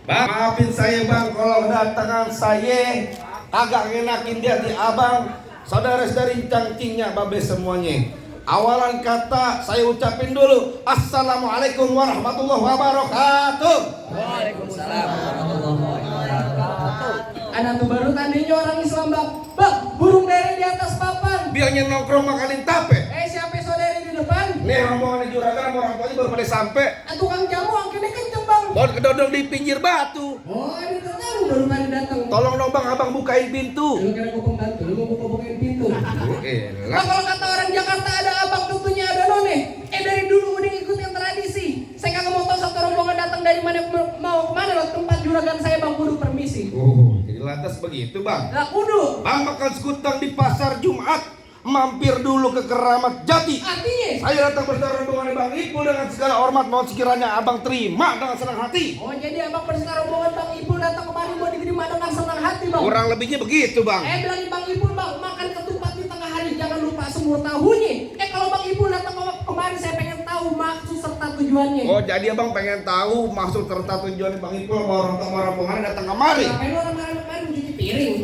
Bang, maafin saya bang kalau kedatangan saya agak ngenakin dia di abang. Saudara-saudari cangcingnya babe semuanya. Awalan kata saya ucapin dulu Assalamualaikum warahmatullahi wabarakatuh. Waalaikumsalam warahmatullahi wabarakatuh. Anak tuh baru tandanya orang Islam bang. Bang, burung dari di atas papan. Biarnya nongkrong makanin tape. Siapa saudari di depan? Nih rombongan juragan sama orang tuanya baru pada sampai. Tukang jamu angkanya kenceng bang. Baru kedodong di pinggir batu. Oh ini tuh tahu baru tadi datang. Tolong dong bang, abang bukain pintu. Lu kira gue pembantu, lu mau bukain pintu. Elah. Bang kalau kata orang Jakarta ada abang tentunya ada none. Dari dulu udah ngikutin tradisi. Saya kagak mau tahu satu rombongan datang dari mana mau kemana loh tempat juragan saya bang kudu permisi. Oh, jadi lantas begitu bang. Lah kudu. Bang makan sekutang di pasar Jumat. Mampir dulu ke Keramat Jati. Artinya? Saya datang bersama rombongan Bang Ipul dengan segala hormat, mohon sekiranya abang terima dengan senang hati. Oh jadi abang bersama rombongan Bang Ipul datang kemari mau diterima dengan senang hati bang. Kurang lebihnya begitu bang. Bilangin Bang Ipul bang makan ketupat di tengah hari jangan lupa semur tahunya. Kalau Bang Ipul datang kemari saya pengen tahu maksud serta tujuannya. Oh jadi abang pengen tahu maksud serta tujuan Bang Ipul sama orang rombongan datang kemari. Ngapain orang kemarin mencuci piring?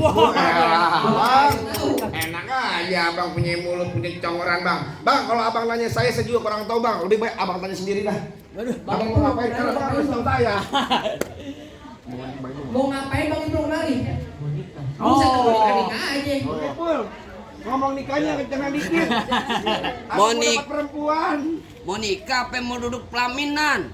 Bang, enak aja abang punya mulut punya conggoran bang. Bang kalau abang nanya saya juga kurang tahu bang. Lebih baik abang tanya sendiri dah. Abang mau ngapain? Karena abang harus tahu saya. Mau ngapain Bang Ipul kemari? Bisa nikah aja. Ipul, ngomong nikahnya kencengan dikit. Mau Aku dapat perempuan. Mau nikah apa mau duduk pelaminan?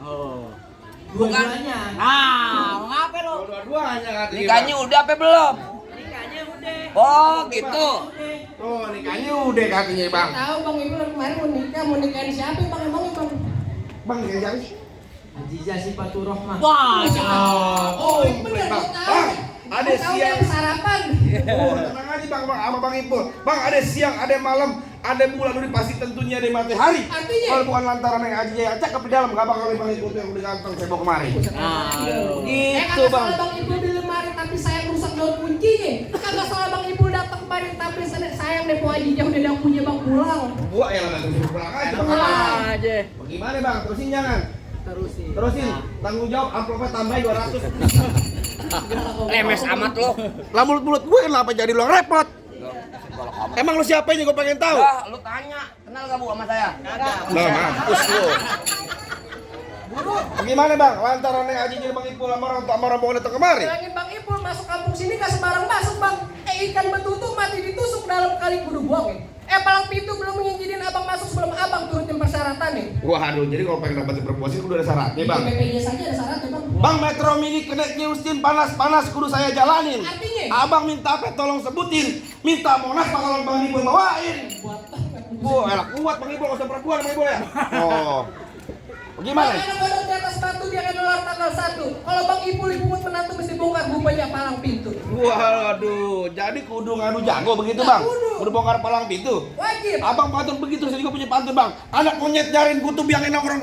Dua-duanya. Nah, ngapa lo? Dua-duanya katanya. Nikahnya udah apa belum? Nikahnya udah. Oh, gitu. Tuh nikahnya udah katanya bang. Tahu Bang Ipul kemarin mau nikahin siapa Bang emang Bang? Bang nikah siapa sih? Aziza Sifatur Rahmah. Wah, Oh, bener bang. tahu. Bang, ada siang. Sarapan. Oh, tenang aja bang, sama bang Ipul. Bang, ada siang, ada malam, ada bulan, udah pasti tentunya ada matahari. Artinya? Kalau bukan lantaran yang aja ya cakep di dalam, gak bakal bang Ipul yang udah ganteng saya bawa kemari. Gitu bang. Kagak salah Bang Ipul di lemari tapi saya rusak daun kuncinya. Kagak salah Bang Ipul datang kemari tapi sayang deh Po Haji udah yang punya Bang pulang. Gua yang langsung suruh pulang aja bang. aja. Bagaimana bang? Terusin jangan. Terusin. Tanggung jawab amplopnya tambahin 200. Lemes amat lo. Lah mulut-mulut gue kenapa jadi lu yang repot? Emang lu siapanya gue pengen tahu? Dah, lu tanya. Kenal gak Bu sama saya? Kagak. Lah mampus lu. Bagaimana bang? Lantaran yang aja jadi bang Ipul sama rombongan datang kemari. Bilangin Bang Ipul masuk kampung sini gak sembarang masuk Bang. Ikan betutu mati ditusuk dalam kali kudu buang palang pintu belum mengizinin abang masuk sebelum abang turutin persyaratan nih. Waduh, jadi kalau pengen dapetin perempuan sih kudu ada syaratnya bang. BPJS saja ada syaratnya Bang. Bang Metro Mini kena nyusin panas-panas kudu saya jalanin. Artinya? Abang minta apa tolong sebutin. Minta Monas bakalan bang Ipul bawain. Wah, enak kuat bang Ipul, gak usah perempuan bang Ipul ya. Oh. Gimana? Kodok di atas batu dia akan nular tanggal 1. Kalau Bang Ipul ikut menantu mesti bongkar rupanya palang pintu. Waduh, jadi kudu ngadu jago begitu bang? Kudu. Kudu bongkar palang pintu? Wajib. Abang pantun begitu, saya juga punya pantun bang. Anak monyet nyariin kutub yang enak orang.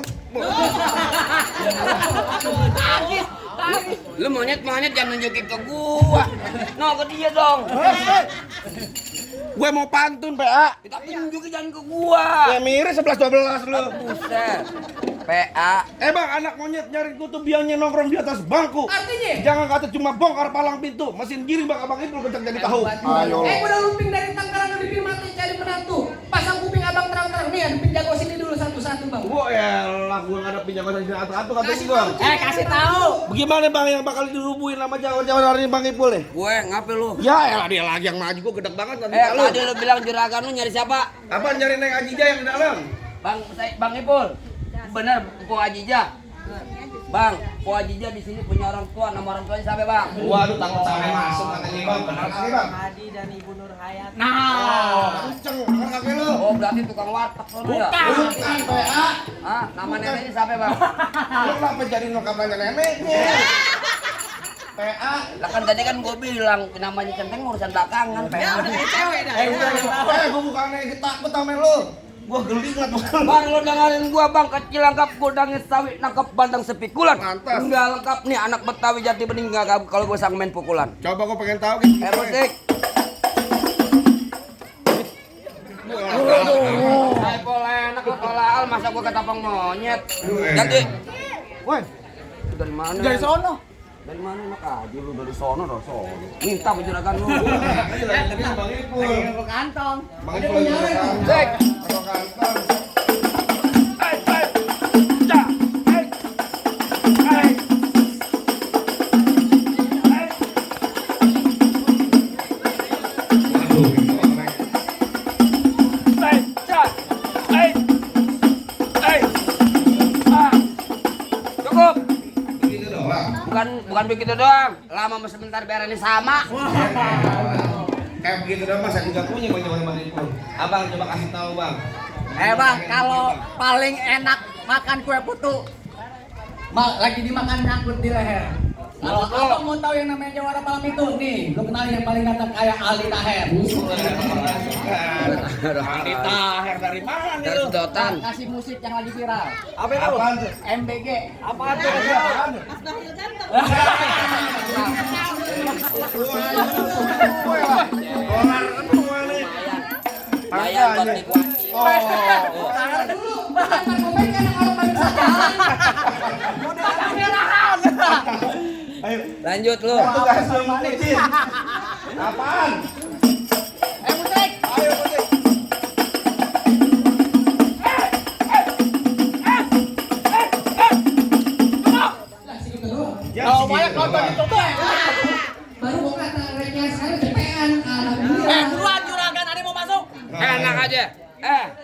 Lu monyet jangan nunjukin ke gua. No, ke dia dong. Gue mau pantun PA. Tapi nunjukin jangan ke gua. Ya miris 11-12 lu. Buset. PA. Bang, anak monyet nyariin kutub biangnya nongkrong di atas bangku. Artinya? Jangan kata cuma bongkar palang pintu, mesin giring bang abang Ipul kencang jadi tahu. Ayo. Udah lumping dari tangkaran lebih mati cari menantu. Pasang kuping abang terang-terang nih, adepin jago sini dulu satu. satu bang. Gua elah, gua ngadepin jangan atu-atu katanya bang. Kasih tahu. Bagaimana bang yang bakal dirubuhin sama jawab-jawab hari ini Bang Ipul nih? Gue ngapain lu? Ya elah dia lagi yang maju, gua gedek banget nanti lu. Tadi lu bilang juragan lu nyari siapa? Apaan nyari Neng Ajija yang di dalam? Bang Ipul. Bener, Mpok Ajija. Bang, Mpok Ajija di sini punya orang tua, nama orang tuanya siapa, Bang? Waduh, takut sampai masuk katanya bang. Benar kali bang. Adi dan Ibu Nur Hayat. Kenceng, benar kaki lu. Oh, berarti tukang warteg lu ya? Bukan PA. Hah? Nama neneknya siapa, Bang? Lu kenapa jadi nokamanya neneknya? PA. Lah kan tadi kan gue bilang namanya centeng urusan belakangan, PA. Gua bukannya takut sama lu. Gua geli ngeliat muka lu. Bang, lu dengerin gua bang, kecil lengkap gudangnya sawit nangkep bandang sepikulan. Mantas. Enggak lengkap nih anak Betawi Jati Bening enggak kalau gua sang main pukulan. Coba gua pengen tahu gitu. Musik. Hai pola enak tolal masa gua ketapang monyet. Ganti. Woi, Dari mana? Dari sono. Dari mana enak aja lu dari sono dah sono. Minta juragan lu. tapi Bang Ipul. Ke kantong. Bang Ipul lagi makan. Cek. Atau kantong. Waduh, ini orang. Cukup. Begitu doang. Bukan begitu doang. Lama sebentar biarannya sama. Kayak begitu doang mas, saya juga punya Bang Ipul. Abang coba kasih tahu bang. Bang, kalau paling enak makan kue putu, lagi dimakan nyangkut di leher. Kalau abang mau tahu yang namanya jawara malam itu, nih, lu kenal yang paling ganteng kayak Aldi Taher. Aldi Taher dari mana nih Dari lu? sedotan. Kasih musik yang lagi viral. Apa itu? Apaan tuh? MBG. Apaan tuh? Apaan tuh? Bayar buat nikmati. Dulu, bahan narkoba kan orang paling Ayo. Lanjut lu. Tugas lu mutin. Apaan? musik. Ayo mutin. Kalau banyak nonton itu baru mau kata reknya sekarang cepetan. Buruan juragan, ada mau masuk. Enak aja.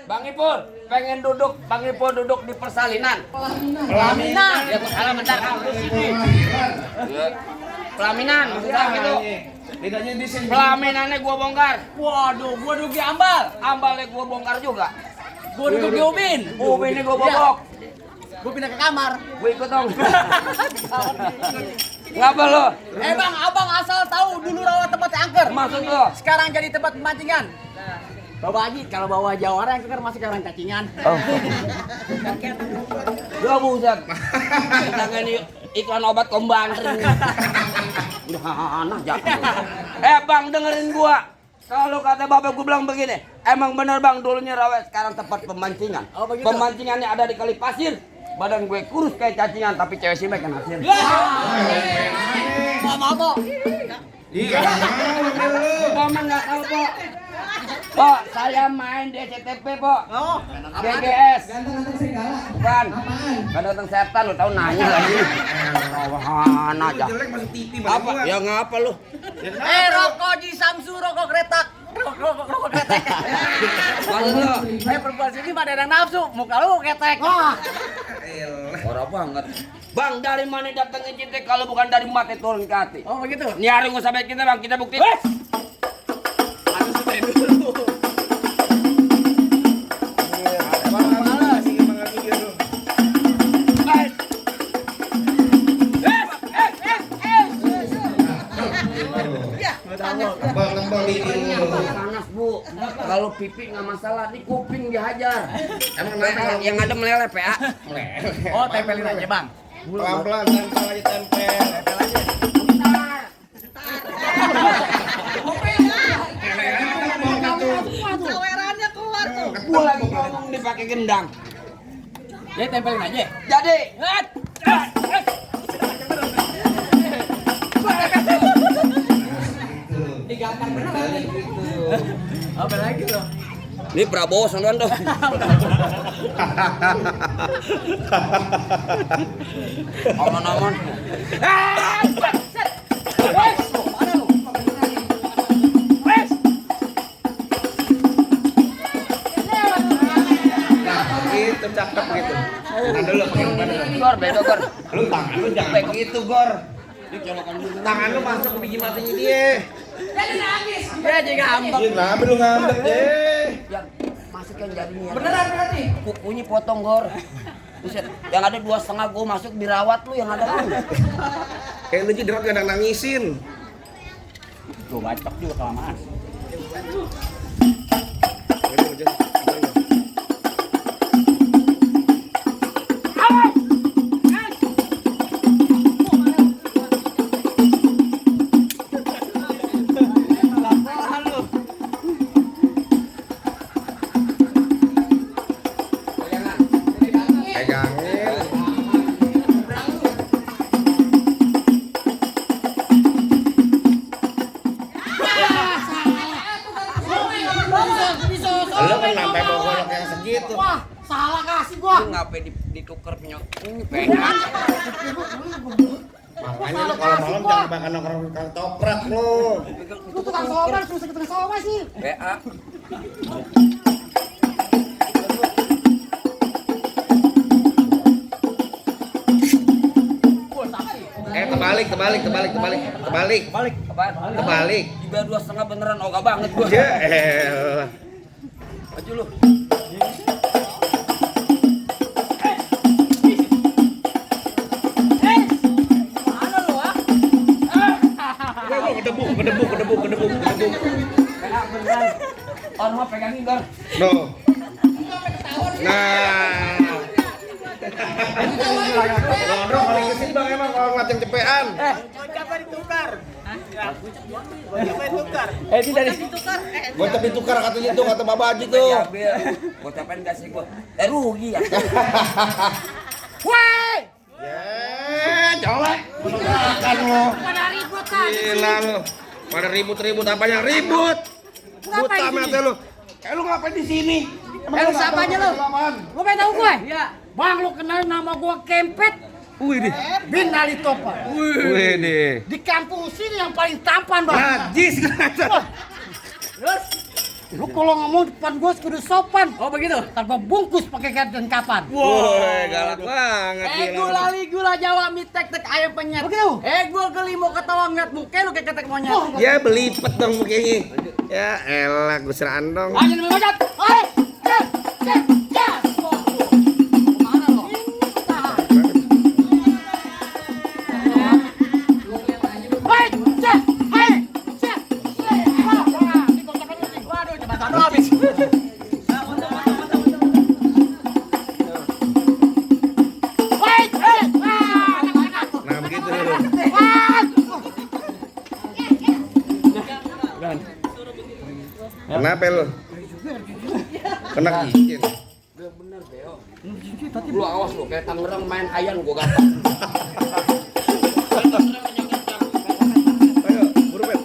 Bang Ipul, pengen duduk, Bang Ipul duduk di persalinan. Pelaminan. Ya gua salah bentar kampus ini. Pelaminan, maksudnya gitu. Lidahnya di sini. Pelaminannya gua bongkar. Waduh, gua dugi ambal. Ambalnya gua bongkar juga. Gua dugi ubin. Ubinnya gua bobok. Gua pindah ke kamar. Gua ikut dong. Ngapa lo? Bang, abang asal tahu dulu rawa tempat angker. Maksud lo? Sekarang jadi tempat pemancingan. Bawa Haji, kalau bawa jawara yang keker masih orang cacingan. Oh. Gua buset. Kita ini iklan obat kombantring. Nah, jatuh. Bang dengerin gua. Kalau kata bapak gua bilang begini, emang bener bang dulunya rawa sekarang tempat pemancingan. Oh, begitu? Pemancingannya ada di kali pasir. Badan gue kurus kayak cacingan tapi cewek sih kan hasil. Mau. Iya, lu. Paman nggak tahu kok. Pok, saya main di SCTV, Pok. Oh, GGS. ganteng-ganteng serigala. Bukan. Apaan? Ganteng setan lu tahu nanya lagi. Mana aja. Jelek masuk TV Apa? Ya ngapa lu? Rokok di Samsu, rokok kretak. Rokok kretek. Maksud lu? Perempuan sini pada ada nafsu, muka lu ketek. Wah. Parah banget. Bang, dari mana datangnya cinta kalau bukan dari mati turun ke hati? Oh, begitu. Nyari nggak sampai kita bang, kita buktiin. Harus stay dulu. Tembal ini lu. Panas bu, kalau pipi nggak masalah, di kuping dihajar. Emang kenapa yang ada meleleh ya? Oh, tempelin aja, Bang. Pelan-pelan, tempel aja tempel. Sawerannya keluar tuh. Gua lagi ngomong dipakai gendang. Ya tempelin aja. Jadi, Digampar beneran nih. Apa lagi tuh? Ini Prabowo sonoan tuh. Aman-aman. Itu cakep gitu. Nah dulu pakai Gor, beda Gor. lu tangan lu jangan begitu Gor. Tangan lu masuk ke biji matinya dia. Jadi nangis. Dia juga ambek. Iya, kenapa lu ngambek deh? Yang masukin jadinya. Beneran berarti? Kukunya potong Gor. Buset, yang ada 2,5 gua masuk dirawat lu yang ada lu. Kayak lu jadi kadang nangisin. Tuh bacok juga kelamaan. Pegangin. Lu kan sampai bawa golok yang segitu. Wah, salah kasih gua. Lu ngapain ditukar punya ini pengen. Makanya lu kalau malam jangan makan nongkrong tukang toprak lu. Lu tukang somai, susah tukang somai sih. PA. Kebalik. Apaan? Kebalik. Di bawah 2,5 beneran ogah banget gua. Ya elah. Maju lu. Mana lu ah? Kedebuk. PA beneran. On mah pegangin Gor. No. Nah. Gondrong paling kesini bang emang kalau ngeliatin cepean. Itu dari Gua tapi tukar katanya tuh kata Bapak Haji tuh. ambil. Gua capain kasih gua. Rugi ya. Woi! Colek. Makan lo. Pada ribut kan? Gila lo. Pada ribut-ribut apanya ribut? Ngapain Buta di mata lu. Kayak lu ngapain di sini? Lu siapa aja lu? Apaan? Lu pengen tahu gue? Iya. Bang, lu kenal nama gua Kempet? Wih deh. Bin Ali Topa. Wih deh. Di kampung sini yang paling tampan, Bang. Najis kan. Terus lu kalau ngomong depan gua kudu sopan. Oh begitu. Ntar gua bungkus pakai dan kapan. Woi, galak banget Gula gula Jawa mie tek ayam penyet. Begitu. Gua geli mau ketawa ngeliat muka lu kayak ketek monyet. Ya belipet dong mukanya. Ya elah gusraan dong. Ayo nih monyet. Oi. Mana lo? Hei, cek, hei, cek. Waduh, jembatan lu habis. Hei, hei. Nah begitu nih lu. Kenapa lu? Kena izin. Lu awas lu kayak Tangerang main ayam gua gampang. Ayo, buru bet.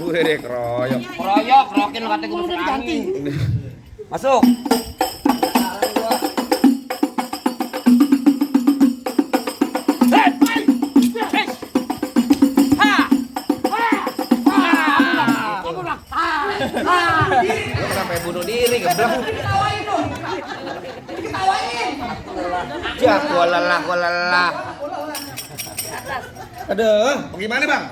Wih deh keroyok. Keroyok, rokin kata gua masuk angin. Masuk. Lu sampai bunuh diri geblek. Ya, gua lelah. Aduh, bagaimana bang?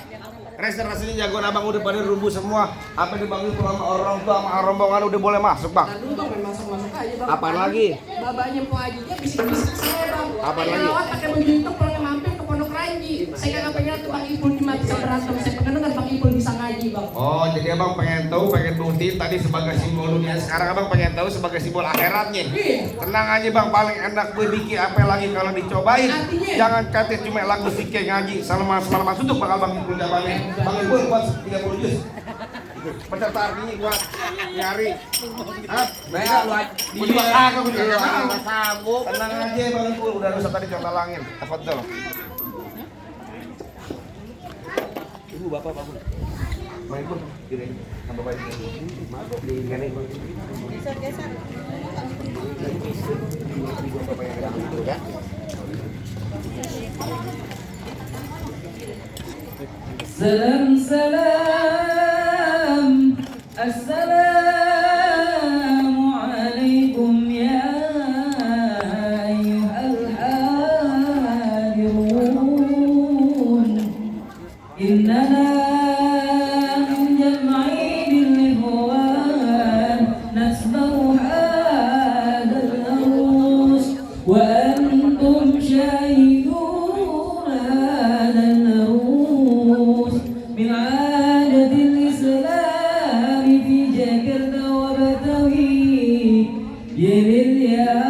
Reservasinya jagoan abang udah pada rubuh semua. Apa dibangun pulang sama orang tua sama rombongan udah boleh masuk bang? Bang, main masuk-masuk aja bang. Apaan lagi? Babanya Po Hajinya bisik-bisik saya bang. Apaan Kayak lagi? lewat pakai baju itu pernah mampir ke Pondok Ranji. Saya kagak pengen tuh Bang Ipul gimana bisa berantem. Saya pengen dengar Bang Ipul bisa ngaji bang. Oh, jadi abang pengen tahu, pengen buktiin tadi sebagai simbol dunia. Sekarang abang pengen tahu sebagai simbol akhiratnya. Tenang aja bang, paling enak gue bikin apa lagi kalau dicobain. Artinya? Jangan kata cuma lagu sikit ngaji. Salaman tutup bakal bang Ipul jawabannya. Bang Ipul buat 30 juz. peserta artinya gua nyari. Hah? Beda lu aja. Gua juga kagak, gua juga Iya, mau. nggak sanggup. Tenang aja Bang Ipul, udah dosa tadi contoh langit. Tafadhol. Ibu bapak Pak. Bang Ipul, kiri. Tambah baik. Maaf di gini. Geser-geser. Salam salam, assalamualaikum ya ayyuhal hadirun. Innana min jam'il ikhwan nasbahu hadal arus wa antum syahidun hadal arus min 'adatil islam fi Jakarta wa Batawi yalil yalil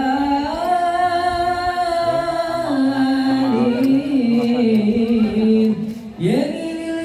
yalil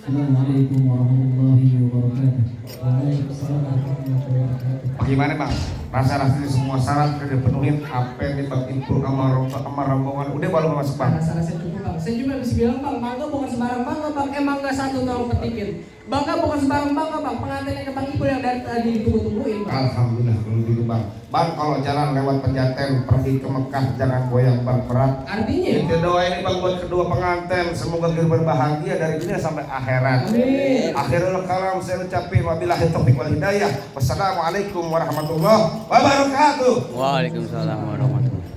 Assalamualaikum warahmatullahi wabarakatuh. Waalaikumsalam warahmatullahi wabarakatuh. Gimana Bang? Rasa-rasanya semua syarat udah dipenuhin apa yang Bang Ipul sama rombongan udah baru masuk Bang. Rasa-rasa cukup bang. Saya juga bisa bilang bang, bangga bukan sembarang bangga bang. Emang nggak satu tolong petikin. Bangga bukan sembarang bangga bang. Pengantinnya ke Bang Ipul yang dari tadi ditunggu-tungguin bang. Alhamdulillah kalau gitu Bang. Bang kalau jalan lewat Pejaten pergi ke Mekah jangan goyang Bang berat. Artinya? Kita doa ini Bang buat kedua pengantin semoga kehidupan bahagia dari dunia sampai akhirat. Amin. Akhirul kalam saya ucapin wabillahi taufiq wal hidayah. Wassalamualaikum warahmatullahi wabarakatuh. Waalaikumsalam warahmatullahi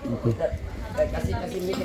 wabarakatuh. Kasih mic.